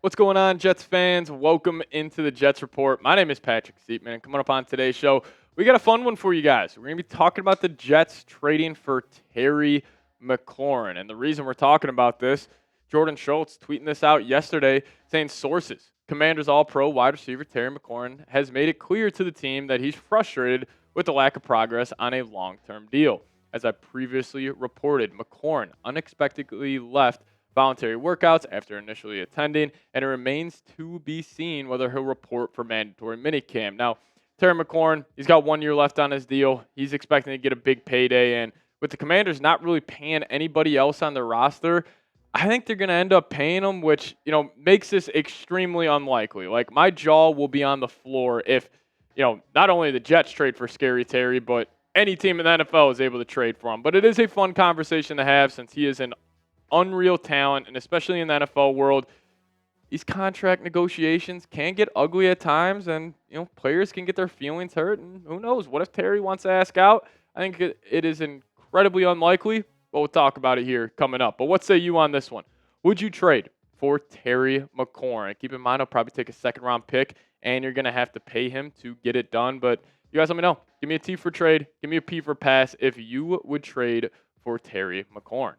What's going on, Jets fans? Welcome into the Jets Report. My name is Patrick Siepman, and coming up on today's show, we got a fun one for you guys. We're going to be talking about the Jets trading for Terry McLaurin. And the reason we're talking about this, Jordan Schultz tweeting this out yesterday saying sources, Commanders All-Pro wide receiver Terry McLaurin has made it clear to the team that he's frustrated with the lack of progress on a long-term deal. As I previously reported, McLaurin unexpectedly left voluntary workouts after initially attending, and it remains to be seen whether he'll report for mandatory minicamp. Now, Terry McLaurin, he's got 1 year left on his deal. He's expecting to get a big payday, and with the Commanders not really paying anybody else on their roster, I think they're going to end up paying him, which, makes this extremely unlikely. Like, my jaw will be on the floor if, not only the Jets trade for Scary Terry, but any team in the NFL is able to trade for him. But it is a fun conversation to have since he is an unreal talent, and especially in the NFL world, these contract negotiations can get ugly at times, and players can get their feelings hurt. And who knows? What if Terry wants to ask out? I think it is incredibly unlikely, but we'll talk about it here coming up. But what say you on this one? Would you trade for Terry McLaurin? Keep in mind, I'll probably take a second-round pick, and you're going to have to pay him to get it done. But you guys let me know. Give me a T for trade. Give me a P for pass if you would trade for Terry McLaurin.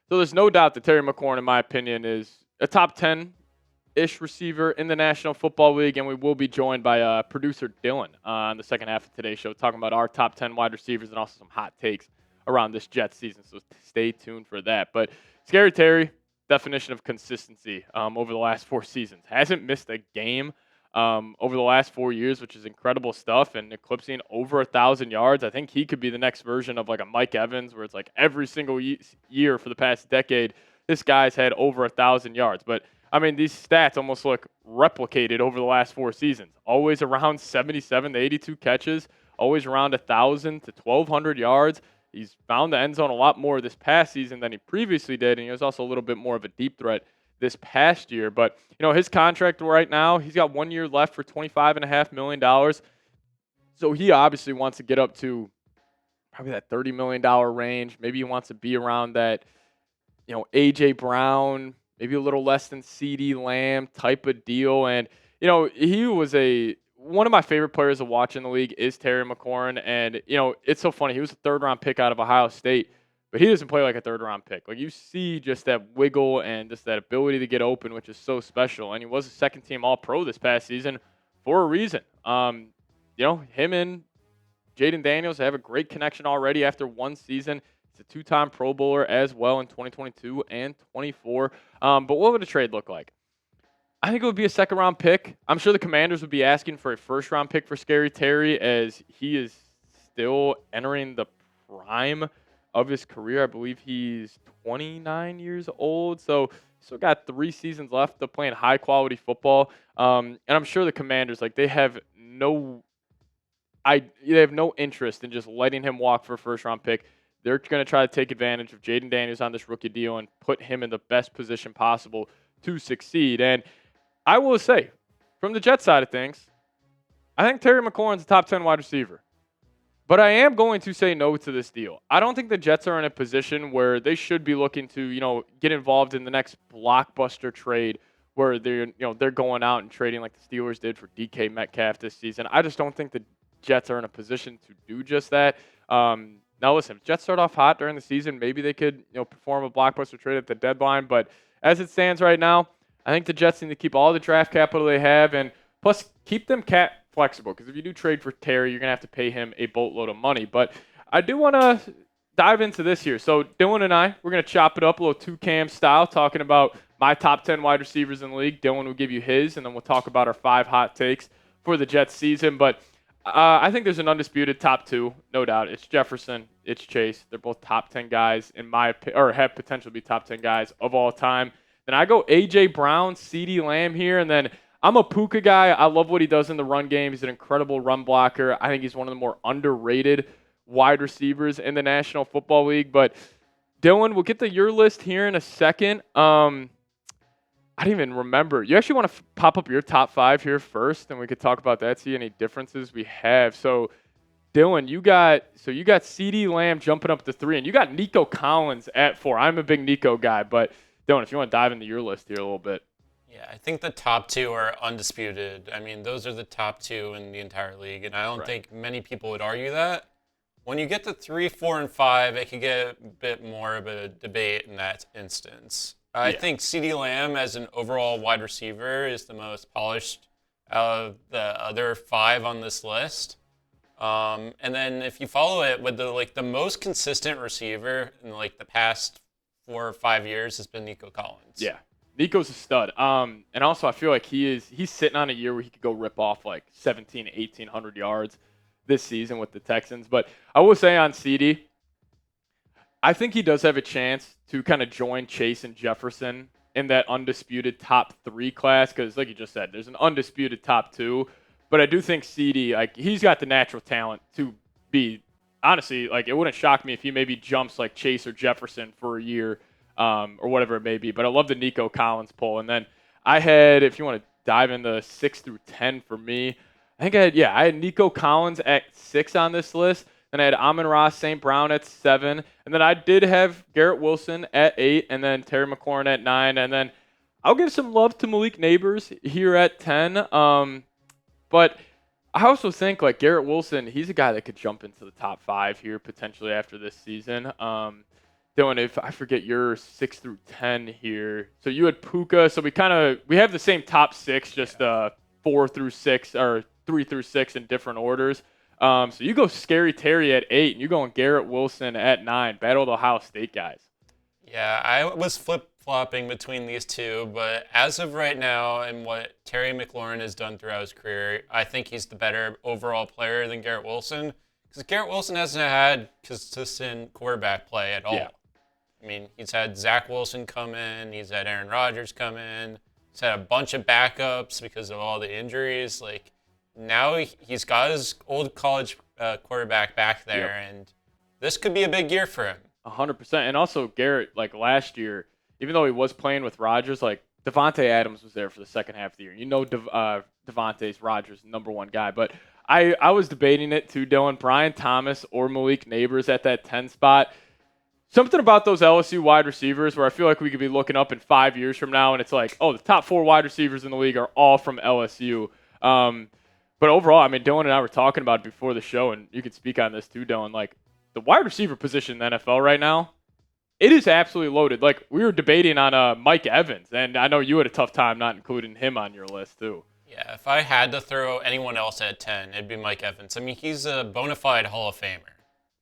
So there's no doubt that Terry McLaurin, in my opinion, is a top 10-ish receiver in the National Football League, and we will be joined by producer Dylan on the second half of today's show, talking about our top 10 wide receivers and also some hot takes around this Jets season. So stay tuned for that. But Scary Terry, definition of consistency over the last 4 seasons. Hasn't missed a game over the last 4 years, which is incredible stuff, and eclipsing over 1,000 yards. I think he could be the next version of like a Mike Evans, where it's like every single year for the past decade, this guy's had over 1,000 yards. But I mean, these stats almost look replicated over the last 4 seasons. Always around 77 to 82 catches, always around 1,000 to 1,200 yards. He's found the end zone a lot more this past season than he previously did, and he was also a little bit more of a deep threat this past year. But, his contract right now, he's got 1 year left for $25.5 million. So he obviously wants to get up to probably that $30 million range. Maybe he wants to be around that, A.J. Brown, maybe a little less than C.D. Lamb type of deal. And, he was one of my favorite players to watch in the league is Terry McLaurin. And, it's so funny. He was a third-round pick out of Ohio State. But he doesn't play like a third-round pick. Like, you see just that wiggle and just that ability to get open, which is so special. And he was a second-team All-Pro this past season for a reason. Him and Jaden Daniels have a great connection already after 1 season. He's a 2-time Pro Bowler as well in 2022 and 24. But what would a trade look like? I think it would be a second-round pick. I'm sure the Commanders would be asking for a first-round pick for Scary Terry, as he is still entering the prime of his career. I believe he's 29 years old, so still got 3 seasons left of playing high quality football. And I'm sure the Commanders, they have no interest in just letting him walk for a first round pick. They're going to try to take advantage of Jaden Daniels on this rookie deal and put him in the best position possible to succeed. And I will say, from the Jets side of things, I think Terry McLaurin's a top 10 wide receiver. But I am going to say no to this deal. I don't think the Jets are in a position where they should be looking to, get involved in the next blockbuster trade where they're going out and trading like the Steelers did for DK Metcalf this season. I just don't think the Jets are in a position to do just that. Now, listen, if Jets start off hot during the season, maybe they could, perform a blockbuster trade at the deadline. But as it stands right now, I think the Jets need to keep all the draft capital they have, and plus keep them flexible, because if you do trade for Terry, you're going to have to pay him a boatload of money. But I do want to dive into this here. So Dylan and I, we're going to chop it up a little two-cam style, talking about my top 10 wide receivers in the league. Dylan will give you his, and then we'll talk about our 5 hot takes for the Jets season. But I think there's an undisputed top 2, no doubt. It's Jefferson, it's Chase. They're both top 10 guys or have potential to be top 10 guys of all time. Then I go A.J. Brown, C.D. Lamb here, and then I'm a Puka guy. I love what he does in the run game. He's an incredible run blocker. I think he's one of the more underrated wide receivers in the National Football League. But Dylan, we'll get to your list here in a second. I didn't even remember. You actually want to pop up your top 5 here first, and we could talk about that, see any differences we have. So, Dylan, you got CeeDee Lamb jumping up to 3, and you got Nico Collins at 4. I'm a big Nico guy, but Dylan, if you want to dive into your list here a little bit. Yeah, I think the top two are undisputed. I mean, those are the top two in the entire league, and I don't Right. think many people would argue that. When you get to 3, 4, and 5, it could get a bit more of a debate in that instance. I Yeah. think CeeDee Lamb, as an overall wide receiver, is the most polished out of the other 5 on this list. And then if you follow it with the most consistent receiver in the past 4 or 5 years has been Nico Collins. Yeah. Nico's a stud. And also I feel like he's sitting on a year where he could go rip off like 17, 1800 yards this season with the Texans. But I will say on CD, I think he does have a chance to kind of join Chase and Jefferson in that undisputed top 3 class because, like you just said, there's an undisputed top 2. But I do think CD, like, he's got the natural talent to be, honestly, like, it wouldn't shock me if he maybe jumps like Chase or Jefferson for a year or whatever it may be. But I love the Nico Collins poll. And then I had, if you want to dive into 6 through 10 for me, I had Nico Collins at 6 on this list. Then I had Amon-Ra St. Brown at 7. And then I did have Garrett Wilson at 8. And then Terry McLaurin at 9. And then I'll give some love to Malik Neighbors here at 10. But I also think, like, Garrett Wilson, he's a guy that could jump into the top 5 here potentially after this season. Dylan, if I forget your 6 through 10 here. So you had Puka. So we have the same top 6, just 4 through 6 or 3 through 6 in different orders. So you go Scary Terry at 8, and you go Garrett Wilson at 9. Battle of the Ohio State guys. Yeah, I was flip-flopping between these two, but as of right now and what Terry McLaurin has done throughout his career, I think he's the better overall player than Garrett Wilson because Garrett Wilson hasn't had consistent quarterback play at all. Yeah. I mean, he's had Zach Wilson come in, he's had Aaron Rodgers come in, he's had a bunch of backups because of all the injuries. Like, now he's got his old college quarterback back there, and this could be a big year for him. 100%. And also Garrett, like last year, even though he was playing with Rodgers, like Devontae Adams was there for the second half of the year. You know, Devontae's Rodgers' number 1 guy. But I was debating it too, Dylan. Brian Thomas or Malik Neighbors at that 10 spot. Something about those LSU wide receivers where I feel like we could be looking up in 5 years from now and it's like, oh, the top 4 wide receivers in the league are all from LSU. But overall, I mean, Dylan and I were talking about it before the show, and you could speak on this too, Dylan. Like, the wide receiver position in the NFL right now, it is absolutely loaded. Like, we were debating on Mike Evans, and I know you had a tough time not including him on your list too. Yeah, if I had to throw anyone else at 10, it'd be Mike Evans. I mean, he's a bona fide Hall of Famer.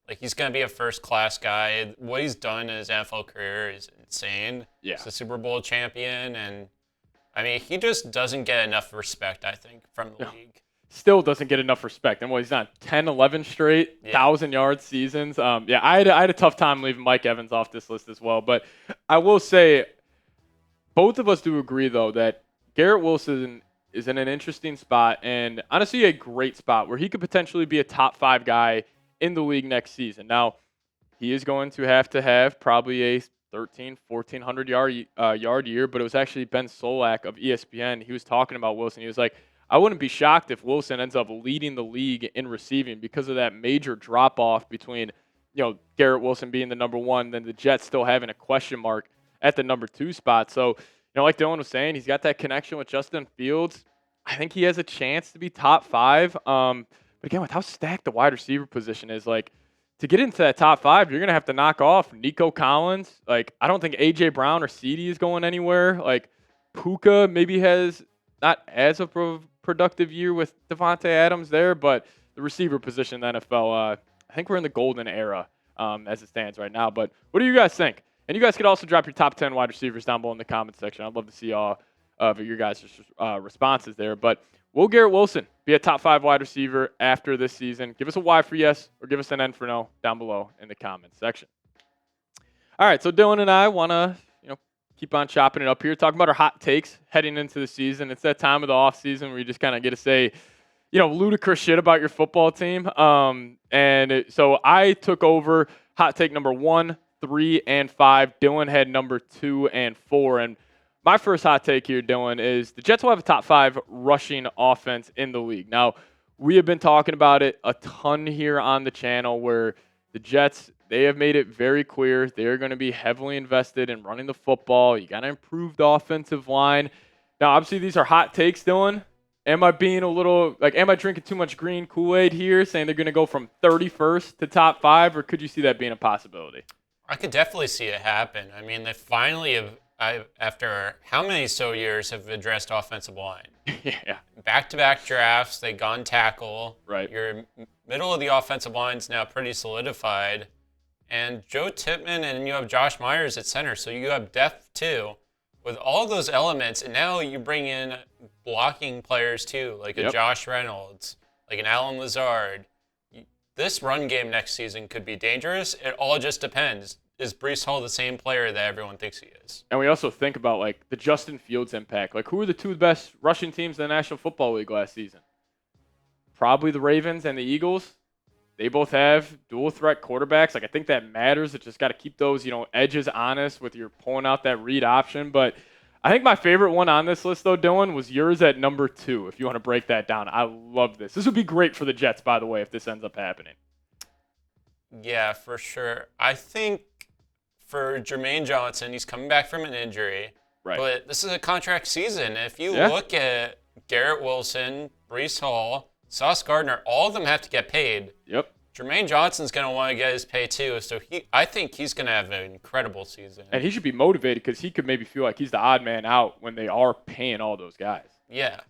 Like, he's going to be a first-class guy. What he's done in his NFL career is insane. Yeah. He's a Super Bowl champion, and, I mean, he just doesn't get enough respect, I think, from the league. Still doesn't get enough respect. And he's on 10, 11 straight 1,000-yard seasons. I had a tough time leaving Mike Evans off this list as well. But I will say, both of us do agree, though, that Garrett Wilson is in an interesting spot and honestly a great spot where he could potentially be a top 5 guy in the league next season. Now, he is going to have probably a 1,400 yard year, but it was actually Ben Solak of ESPN. He was talking about Wilson. He was like, I wouldn't be shocked if Wilson ends up leading the league in receiving because of that major drop-off between, Garrett Wilson being the number 1, then the Jets still having a question mark at the number 2 spot. So, like Dylan was saying, he's got that connection with Justin Fields. I think he has a chance to be top 5. But again, with how stacked the wide receiver position is, like, to get into that top 5, you're going to have to knock off Nico Collins. Like, I don't think A.J. Brown or CD is going anywhere. Like, Puka maybe has not as a productive year with Devontae Adams there, but the receiver position in the NFL, I think we're in the golden era as it stands right now. But what do you guys think? And you guys could also drop your top 10 wide receivers down below in the comment section. I'd love to see all of your guys' responses there. But will Garrett Wilson be a top 5 wide receiver after this season? Give us a Y for yes or give us an N for no down below in the comment section. All right, so Dylan and I want to keep on chopping it up here, talking about our hot takes heading into the season. It's that time of the off season where you just kind of get to say, ludicrous shit about your football team. So I took over hot take number 1, 3, and 5. Dylan had number 2 and 4. And my first hot take here, Dylan, is the Jets will have a top 5 rushing offense in the league. Now, we have been talking about it a ton here on the channel where the Jets, they have made it very clear they're going to be heavily invested in running the football. You got to improve the offensive line. Now, obviously, these are hot takes, Dylan. Am I being a little, am I drinking too much green Kool-Aid here, saying they're going to go from 31st to top 5, or could you see that being a possibility? I could definitely see it happen. I mean, they finally have, after how many years, have addressed offensive line. Yeah. Back-to-back drafts, they gone tackle. Right. Your middle of the offensive line's now pretty solidified. And Joe Tippmann, and you have Josh Myers at center, so you have depth too. With all those elements, and now you bring in blocking players too, like a Josh Reynolds, like an Alan Lazard. This run game next season could be dangerous. It all just depends. Is Breece Hall the same player that everyone thinks he is? And we also think about the Justin Fields impact. Who were the two best rushing teams in the National Football League last season? Probably the Ravens and the Eagles. They both have dual threat quarterbacks. I think that matters. It just got to keep those, edges honest with your pulling out that read option. But I think my favorite one on this list, though, Dylan, was yours at number 2, if you want to break that down. I love this. This would be great for the Jets, by the way, if this ends up happening. Yeah, for sure. I think for Jermaine Johnson, he's coming back from an injury. Right. But this is a contract season. If you look at Garrett Wilson, Breece Hall, Sauce Gardner, all of them have to get paid. Yep. Jermaine Johnson's going to want to get his pay too, so I think he's going to have an incredible season. And he should be motivated because he could maybe feel like he's the odd man out when they are paying all those guys. Yeah.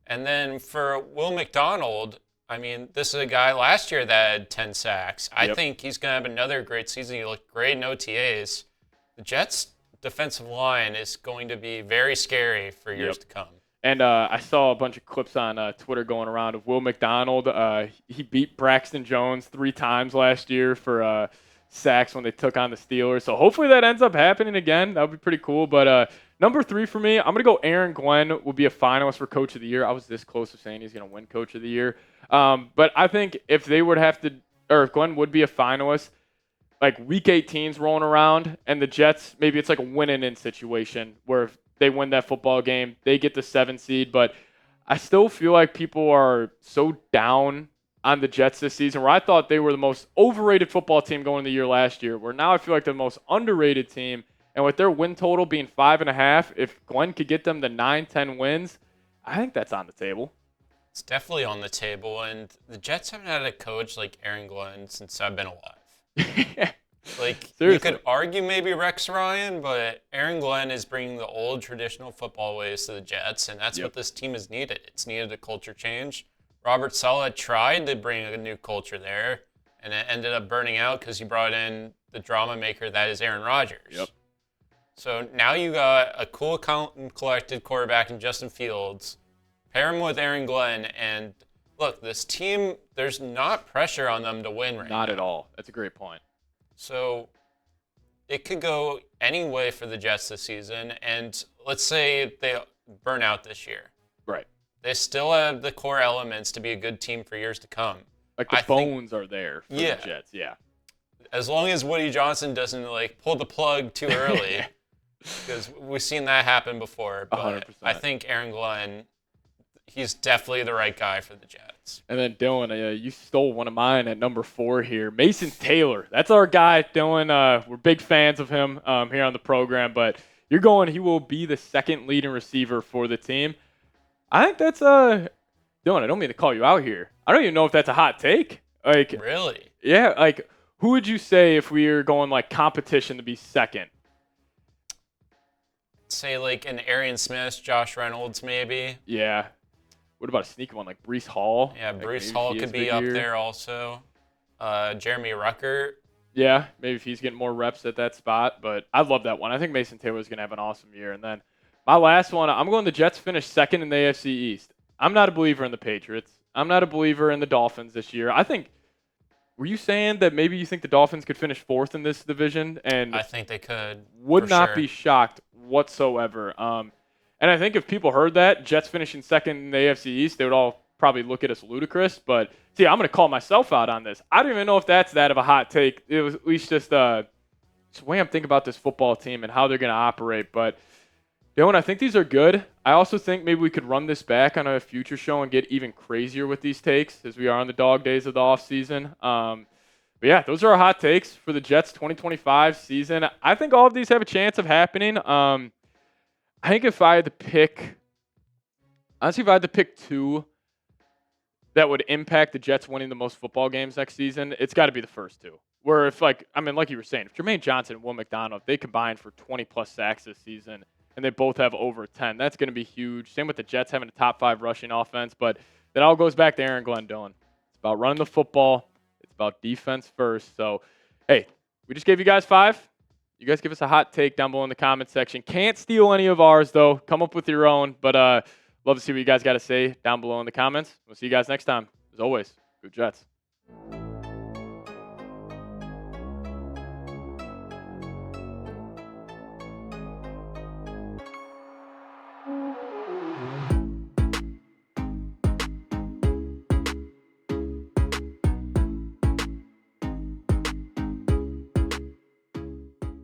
And then for Will McDonald, I mean, this is a guy last year that had 10 sacks. I think he's going to have another great season. He looked great in OTAs. The Jets' defensive line is going to be very scary for years to come. And I saw a bunch of clips on Twitter going around of Will McDonald. He beat Braxton Jones 3 times last year for sacks when they took on the Steelers. So hopefully that ends up happening again. That would be pretty cool. But number 3 for me, I'm going to go Aaron Glenn will be a finalist for Coach of the Year. I was this close to saying he's going to win Coach of the Year. But I think if they would have to, or if Glenn would be a finalist, Week 18's rolling around, and the Jets, maybe it's a win-in situation where if they win that football game, they get the 7 seed. But I still feel like people are so down on the Jets this season, where I thought they were the most overrated football team going into the year last year, where now I feel like they're the most underrated team. And with their win total being 5.5, if Glenn could get them to 9-10 wins, I think that's on the table. It's definitely on the table, and the Jets haven't had a coach like Aaron Glenn since I've been alive. You could argue maybe Rex Ryan, but Aaron Glenn is bringing the old traditional football ways to the Jets, and that's what this team has needed. It's needed a culture change. Robert Saleh tried to bring a new culture there, and it ended up burning out because he brought in the drama maker that is Aaron Rodgers. Yep. So now you got a cool, collected quarterback in Justin Fields. Pair him with Aaron Glenn, and look, this team, there's not pressure on them to win right now. Not at all. That's a great point. So it could go any way for the Jets this season, and let's say they burn out this year. Right. They still have the core elements to be a good team for years to come. The bones are there for the Jets, As long as Woody Johnson doesn't pull the plug too early, because we've seen that happen before. But 100%. I think Aaron Glenn, he's definitely the right guy for the Jets. And then Dylan, you stole one of mine at number 4 here. Mason Taylor. That's our guy, Dylan. We're big fans of him here on the program. But you're going, he will be the second leading receiver for the team. I think that's Dylan, I don't mean to call you out here. I don't even know if that's a hot take. Really? Yeah, who would you say if we were going competition to be second? Say an Arian Smith, Josh Reynolds maybe. Yeah. What about a sneaky one like Breece Hall? Yeah, Breece Hall could be up there also. Jeremy Ruckert. Yeah, maybe if he's getting more reps at that spot. But I love that one. I think Mason Taylor's going to have an awesome year. And then my last one, I'm going the Jets finish second in the AFC East. I'm not a believer in the Patriots. I'm not a believer in the Dolphins this year. Were you saying that maybe you think the Dolphins could finish 4th in this division? And I think they could. Would not be shocked whatsoever. And I think if people heard that, Jets finishing second in the AFC East, they would all probably look at us ludicrous. But, see, I'm going to call myself out on this. I don't even know if that's that of a hot take. It was at least just the way I'm thinking about this football team and how they're going to operate. But, Dylan, I think these are good. I also think maybe we could run this back on a future show and get even crazier with these takes as we are on the dog days of the offseason. But, yeah, those are our hot takes for the Jets 2025 season. I think all of these have a chance of happening. I think if I had to pick Honestly, if I had to pick two that would impact the Jets winning the most football games next season, it's got to be the first two. Where if, like you were saying, if Jermaine Johnson and Will McDonald, they combined for 20-plus sacks this season, and they both have over 10, that's going to be huge. Same with the Jets having a top 5 rushing offense, but that all goes back to Aaron Glenn Dillon. It's about running the football. It's about defense first. So, hey, we just gave you guys 5. You guys give us a hot take down below in the comment section. Can't steal any of ours, though. Come up with your own, but love to see what you guys got to say down below in the comments. We'll see you guys next time. As always, go Jets.